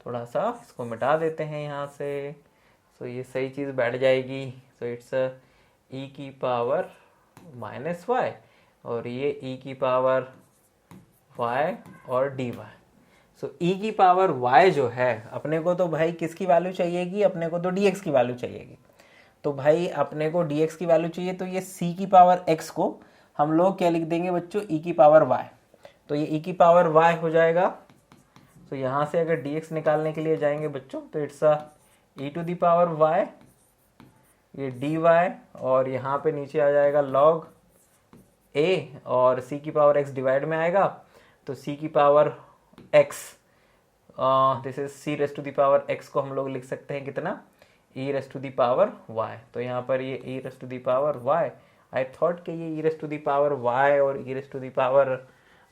B: थोड़ा सा इसको मिटा देते हैं यहाँ से, सो ये सही चीज़ बैठ जाएगी। सो इट्स e की पावर माइनस y और ये e की पावर y और dy। सो e की पावर y जो है अपने को, तो भाई किसकी वैल्यू चाहिएगी, अपने को तो dx की वैल्यू चाहिएगी। तो भाई अपने को dx की वैल्यू चाहिए, तो ये c की पावर x को हम लोग क्या लिख देंगे बच्चों, e की पावर y। तो ये e की पावर y हो जाएगा। तो यहाँ से अगर dx निकालने के लिए जाएंगे बच्चों, तो it's e to the power y, ये dy, और यहाँ पे नीचे आ जाएगा log a, और c की पावर x डिवाइड में आएगा, तो c की power x, this is c raise to the power x को हम लोग लिख सकते हैं कितना, e raise to the power y। तो यहाँ पर ये e raise to the power y, I thought कि ये e raise to the power y और e raise to the power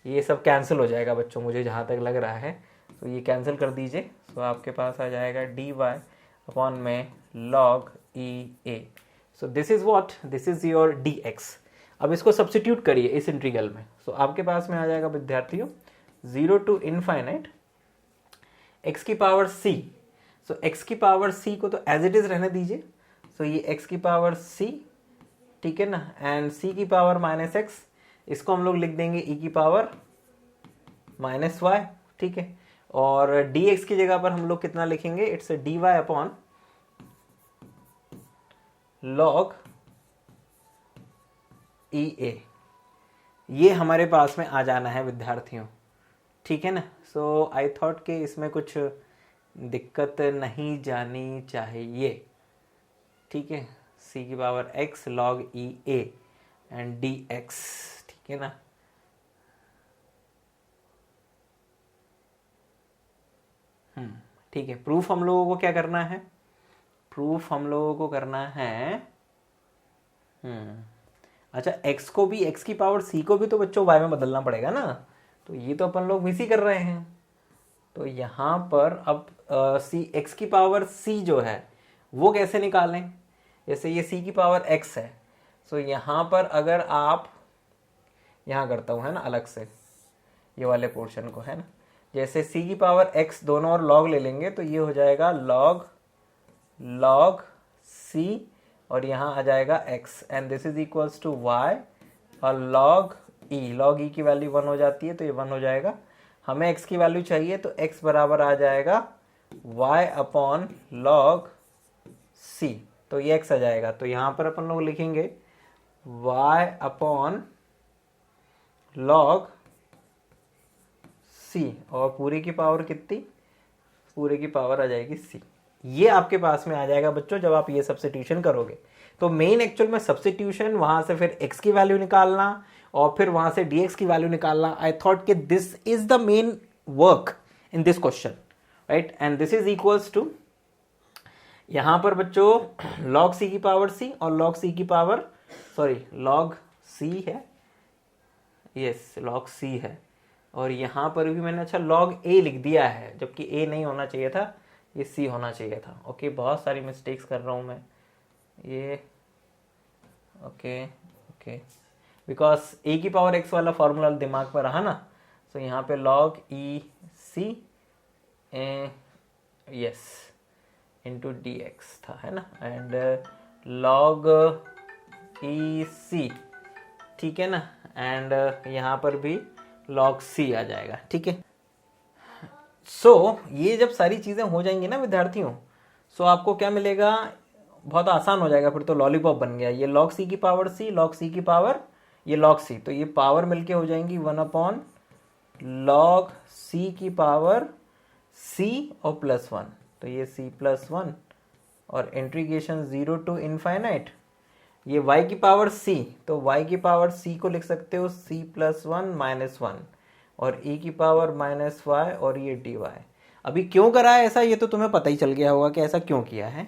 B: ये सब कैंसिल हो जाएगा बच्चों, मुझे जहाँ तक लग रहा है। तो ये कैंसिल कर दीजिए, तो आपके पास आ जाएगा dy अपॉन में log e a। So this is what, this is your dx। अब इसको सब्स्टिट्यूट करिए इस इंटीग्रल में। सो आपके पास में आ जाएगा विद्यार्थियों 0 टू इनफाइनाइट x की पावर c। सो x की पावर c को तो एज इट इज रहने दीजिए। सो ये x की पावर c, ठीक है ना, एंड c की पावर माइनस x, इसको हम लोग लिख देंगे e की पावर माइनस y, ठीक है। और dx की जगह पर हम लोग कितना लिखेंगे, it's dy upon log e a। ये हमारे पास में आ जाना है विद्यार्थियों, ठीक है ना। सो आई थॉट कि इसमें कुछ दिक्कत नहीं जानी चाहिए, ठीक है। c की power x log e a and dx, ठीक है ना। ठीक है, प्रूफ हम लोगों को क्या करना है, प्रूफ हम लोगों को करना है अच्छा x को भी, x की पावर c को भी तो बच्चों y में बदलना पड़ेगा ना। तो ये तो अपन लोग मिस ही कर रहे हैं। तो यहाँ पर अब c, x की पावर c जो है वो कैसे निकालें, जैसे ये c की पावर x है। सो यहाँ पर अगर आप यहाँ करता हूँ, है ना, अलग से ये वाले पोर्शन को, है ना, जैसे c की पावर x दोनों और log ले लेंगे, तो ये हो जाएगा log c, और यहाँ आ जाएगा x, and this is equals to y, और log e की वैल्यू 1 हो जाती है, तो ये 1 हो जाएगा। हमें x की वैल्यू चाहिए, तो x बराबर आ जाएगा y अपॉन log c, तो ये x आ जाएगा। तो यहाँ पर अपन लोग लिखेंगे y अपॉन log c, और पूरी की पावर कितनी, पूरे की पावर आ जाएगी c। ये आपके पास में आ जाएगा बच्चों जब आप ये सब्स्टिट्यूशन करोगे। तो मेन एक्चुअल में सब्स्टिट्यूशन, वहां से फिर x की वैल्यू निकालना और फिर वहां से dx की वैल्यू निकालना। आई थॉट कि this is the main work in this question, right. And this is equals to, यहां पर बच्चों log c की पावर c और log c की पावर, सॉरी log c है, यस log c है, और यहाँ पर भी मैंने अच्छा log a लिख दिया है, जबकि a नहीं होना चाहिए था, ये c होना चाहिए था। ओके, बहुत सारी मिस्टेक्स कर रहा हूँ मैं ये, ओके ओके, बिकॉज a की पावर x वाला फॉर्मूला दिमाग में रहा ना। सो यहाँ पे log e c yes into dx था, है ना, एंड log e c, ठीक है ना, एंड यहाँ पर भी log c आ जाएगा, ठीक है। सो ये जब सारी चीज़ें हो जाएंगी ना विद्यार्थियों, सो आपको क्या मिलेगा, बहुत आसान हो जाएगा, फिर तो लॉलीपॉप बन गया। ये log c की पावर c, log c की पावर ये log c, तो ये पावर मिलके हो जाएंगी 1 अपॉन log c की पावर c और प्लस 1, तो ये c प्लस 1 और इंटीग्रेशन 0 टू इनफाइनाइट, ये y की पावर c, तो y की पावर c को लिख सकते हो c प्लस 1 माइनस 1 और e की पावर माइनस y और ये dy। अभी क्यों करा है ऐसा, ये तो तुम्हें पता ही चल गया होगा कि ऐसा क्यों किया है,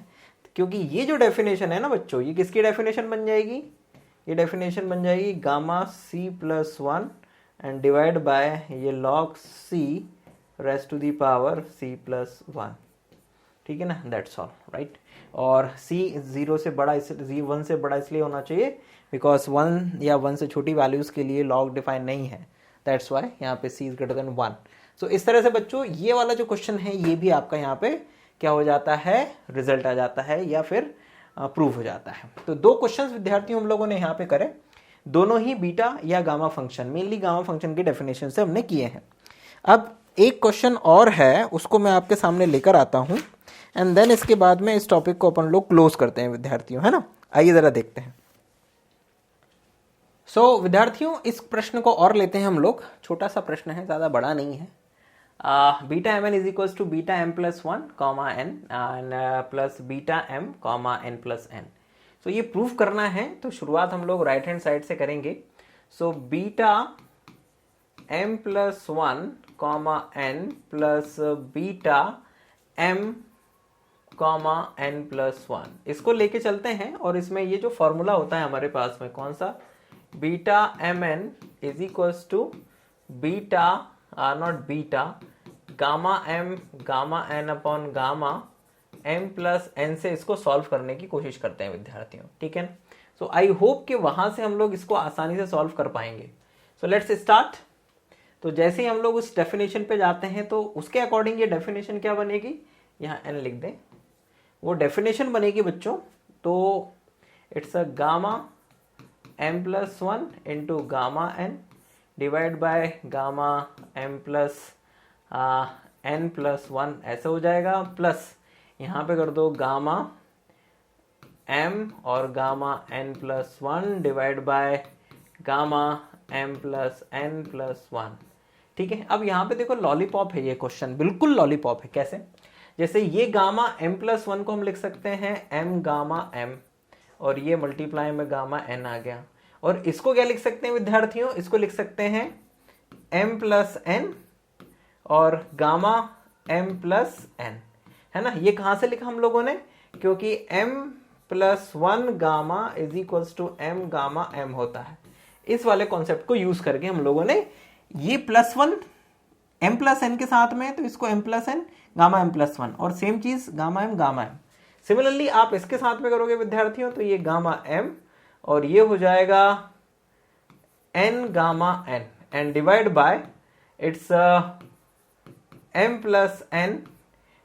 B: क्योंकि ये जो डेफिनेशन है ना बच्चों, ये किसकी डेफिनेशन बन जाएगी, ये डेफिनेशन बन जाएगी gamma c plus 1 and divide by ये log c rest to the power c plus 1, ठीक है ना, दैट्स ऑल राइट। और c 0 से बड़ा, 1 से बड़ा इसलिए होना चाहिए बिकॉज 1 या 1 से छोटी वैल्यूज के लिए log डिफाइन नहीं है, दैट्स वाई यहाँ पे c इज ग्रेटर देन 1। सो इस तरह से बच्चों ये वाला जो क्वेश्चन है ये भी आपका यहाँ पे क्या हो जाता है, रिजल्ट आ जाता है या फिर प्रूव हो जाता है। तो दो क्वेश्चंस विद्यार्थियों हम लोगों ने यहाँ पे करे, दोनों ही बीटा या gamma function, mainly gamma function की डेफिनेशन से हमने किए हैं। अब एक क्वेश्चन और है, उसको मैं आपके सामने लेकर आता हूँ एंड देन इसके बाद में इस टॉपिक को अपन लोग क्लोज करते हैं विद्यार्थियों, है ना। आइए जरा देखते हैं। सो विद्यार्थियों इस प्रश्न को और लेते हैं हम लोग, छोटा सा प्रश्न है, ज़्यादा बड़ा नहीं है। Beta M N is equals to beta M plus 1 comma n and plus beta M comma N plus n. So ये प्रूफ करना है, तो शुरुआत हम लोग राइट हैंड साइड से करेंगे। So beta M plus 1 comma N plus beta M comma N plus 1, इसको लेके चलते हैं और इसमें ये जो फॉर्मूला होता है हमारे पास में कौन सा, beta M N is equals to beta not beta gamma N upon gamma M plus N से इसको सॉल्व करने की कोशिश करते हैं विद्यार्थियों, ठीक है। सो आई होप कि वहां से हम लोग इसको आसानी से सॉल्व कर पाएंगे। So let's start. तो जैसे ही हम लोग उस डेफिनेशन पे जाते हैं तो उसके अकॉर्डिंग ये डेफिनेशन क्या बनेगी, यहाँ एन लिख दें, वो डेफिनेशन बनेगी बच्चों, तो it's a gamma M plus 1 into gamma N divide by gamma M plus N plus 1 ऐसे हो जाएगा, प्लस यहाँ पे कर दो गामा एम और gamma N plus 1 divide by gamma M plus N plus 1, ठीक है। अब यहाँ पे देखो लॉलीपॉप है ये क्वेश्चन, बिल्कुल लॉलीपॉप है। कैसे, जैसे ये गामा एम प्लस 1 को हम लिख सकते हैं एम गामा एम और ये मल्टीप्लाई में गामा एन आ गया, और इसको क्या लिख सकते हैं विद्यार्थियों, इसको लिख सकते हैं m प्लस एन और गामा m प्लस एन, है ना। ये कहां से लिखा हम लोगों ने, क्योंकि m plus 1 gamma is equals to m gamma m होता है। इस वाले कॉन्सेप्ट को यूज करके हम लोगों ने ये प्लस 1 m प्लस एन के साथ में, तो इसको m plus N gamma m plus 1 और सेम चीज गामा m। सिमिलरली आप इसके साथ में करोगे विद्यार्थियों, तो ये गामा m और ये हो जाएगा n gamma n and divide bye it's m plus n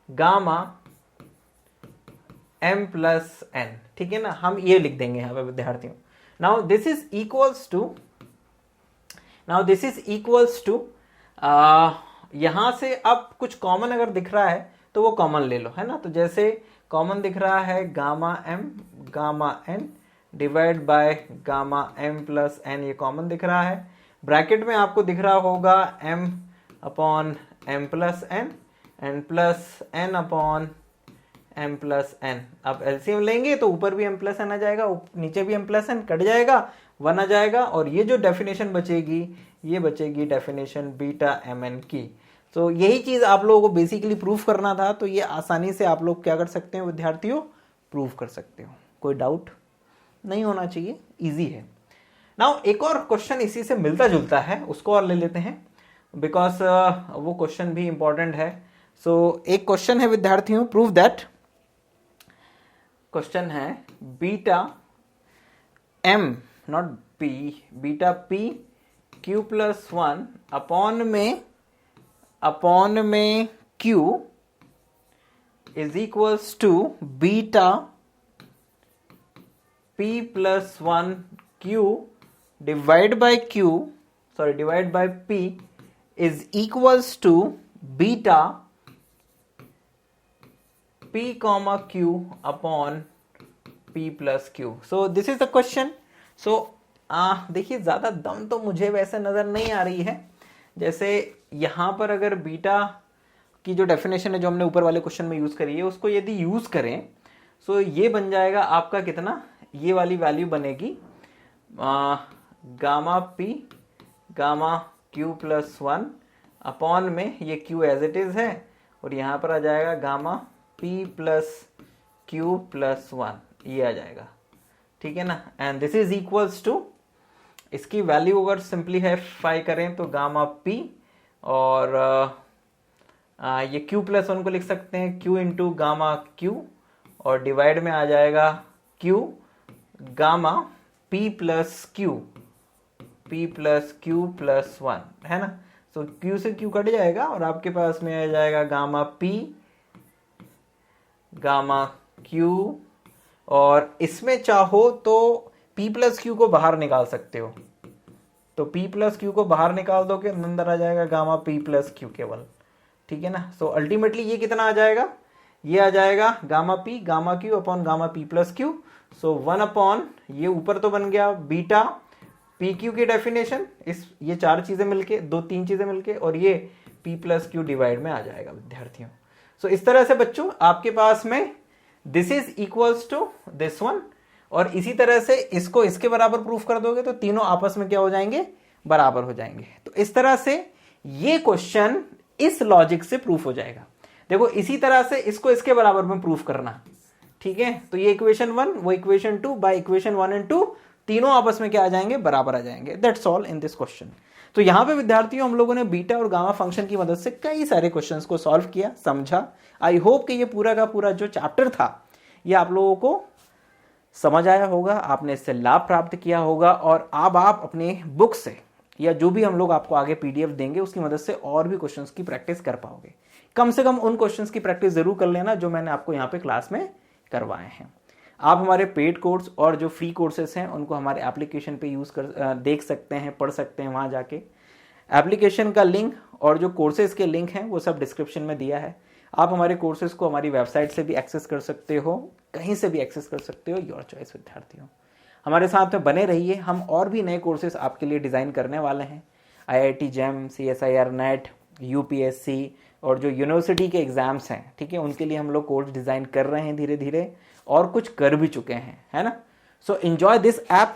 B: gamma m plus n, ठीक है ना। हम ये लिख देंगे यहाँ पे विद्यार्थियों। Now this is equals to यहां से अब कुछ कॉमन अगर दिख रहा है तो वो कॉमन ले लो, है ना। तो जैसे कॉमन दिख रहा है gamma m gamma n divide by gamma m plus n, ये कॉमन दिख रहा है। ब्रैकेट में आपको दिख रहा होगा m upon m plus n and plus n upon m plus n। अब एलसीएम लेंगे तो ऊपर भी m प्लस n आ जाएगा, नीचे भी m प्लस n, कट जाएगा 1 आ जाएगा, और ये जो डेफिनेशन बचेगी ये बचेगी डेफिनेशन बीटा mn की। तो यही चीज आप लोगों को बेसिकली प्रूफ करना था, तो ये आसानी से आप लोग क्या कर सकते हैं विद्यार्थियों, प्रूफ कर सकते हो, कोई डाउट नहीं होना चाहिए, इजी है। नाउ एक और क्वेश्चन इसी से मिलता जुलता है, उसको और ले लेते हैं बिकॉज वो क्वेश्चन भी इंपॉर्टेंट है। सो एक क्वेश्चन है विद्यार्थियों, प्रूव दैट, क्वेश्चन है beta m not p, beta p q plus 1 upon में q is equals to beta p plus 1 q divide by p is equals to beta p comma q upon p plus q। So this is the question. So देखिए ज्यादा दम तो मुझे वैसे नजर नहीं आ रही है, जैसे यहाँ पर अगर बीटा की जो डेफिनेशन है जो हमने ऊपर वाले क्वेश्चन में यूज करी है उसको यदि यूज करें तो ये बन जाएगा आपका कितना, ये वाली वैल्यू बनेगी gamma P gamma Q plus 1 upon में ये क्यू एज इट इज है और यहाँ पर आ जाएगा gamma P plus Q plus 1, ये आ जाएगा, ठीक है ना। And this is equals to, इसकी वैल्यू अगर सिंप्लीफाई करें तो गामा पी और ये क्यू प्लस 1 को लिख सकते हैं क्यू इंटू गामा क्यू और डिवाइड में आ जाएगा Q gamma P plus Q plus 1, है ना। तो क्यू से क्यू कट जाएगा और आपके पास में आ जाएगा गामा पी गामा क्यू और इसमें चाहो तो p प्लस क्यू को बाहर निकाल सकते हो, तो p प्लस क्यू को बाहर निकाल दो के अंदर आ जाएगा गामा p प्लस क्यू केवल, ठीक है ना। सो अल्टीमेटली ये कितना आ जाएगा, ये आ जाएगा gamma p gamma q upon gamma p plus q. So 1 upon ये ऊपर तो बन गया बीटा पी क्यू की डेफिनेशन, इस ये चार चीजें मिलके, तीन चीजें मिलके और ये p प्लस क्यू डिवाइड में आ जाएगा विद्यार्थियों। सो इस तरह से बच्चों आपके पास में this is equals to this one और इसी तरह से इसको इसके बराबर प्रूफ कर दोगे तो तीनों आपस में क्या हो जाएंगे, बराबर हो जाएंगे। तो इस तरह से ये क्वेश्चन इस लॉजिक से प्रूफ हो जाएगा। देखो इसी तरह से इसको इसके बराबर में प्रूफ करना, ठीक है। तो ये इक्वेशन 1 वो इक्वेशन 2 बाय इक्वेशन 1 एंड 2 तीनों आपस में क्या आ जाएंगे, बराबर आ जाएंगे। That's all in this question. तो यहां पे विद्यार्थियों हम लोगों ने बीटा और गामा फंक्शन की मदद से कई सारे क्वेश्चंस को सॉल्व किया, समझा। आई होप कि ये पूरा का पूरा जो चैप्टर था ये आप लोगों को समझ आया होगा, आपने इससे लाभ प्राप्त किया होगा और अब आप अपने बुक से या जो भी हम लोग आपको आगे पीडीएफ देंगे उसकी मदद से और भी क्वेश्चंस की प्रैक्टिस कर पाओगे। कम से कम उन क्वेश्चंस की प्रैक्टिस जरूर कर लेना जो मैंने आपको यहाँ पे क्लास में करवाए हैं। आप हमारे पेड कोर्स और जो फ्री कोर्सेस हैं उनको हमारे एप्लीकेशन पे यूज कर देख सकते हैं, पढ़ सकते हैं। वहां जाके एप्लीकेशन का लिंक और जो कोर्सेज के लिंक हैं वो सब डिस्क्रिप्शन में दिया है। आप हमारे कोर्सेज को हमारी वेबसाइट से भी एक्सेस कर सकते हो, कहीं से भी एक्सेस कर सकते हो, योर चॉइस विद्यार्थियों। हमारे साथ में बने रहिए, हम और भी नए कोर्सेज आपके लिए डिज़ाइन करने वाले हैं। IIT JEM, CSIR NET, UPSC और जो यूनिवर्सिटी के एग्जाम्स हैं, ठीक है, उनके लिए हम लोग कोर्स डिज़ाइन कर रहे हैं धीरे धीरे और कुछ कर भी चुके हैं, है ना। सो एंजॉय दिस ऐप,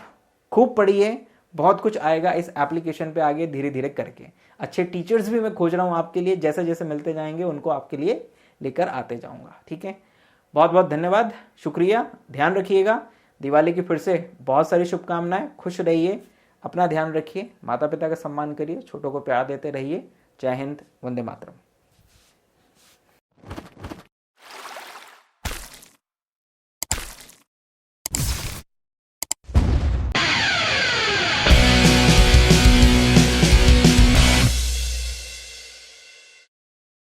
B: खूब पढ़िए, बहुत कुछ आएगा इस एप्लीकेशन पे आगे धीरे धीरे करके। अच्छे टीचर्स भी मैं खोज रहा हूँ आपके लिए, जैसे जैसे मिलते जाएंगे उनको आपके लिए लेकर आते जाऊँगा, ठीक है। बहुत बहुत धन्यवाद, शुक्रिया, ध्यान रखिएगा। दिवाली की फिर से बहुत सारी शुभकामनाएं, खुश रहिए, अपना ध्यान रखिए, माता पिता का सम्मान करिए, छोटों को प्यार देते रहिए। जय हिंद, वंदे मातरम।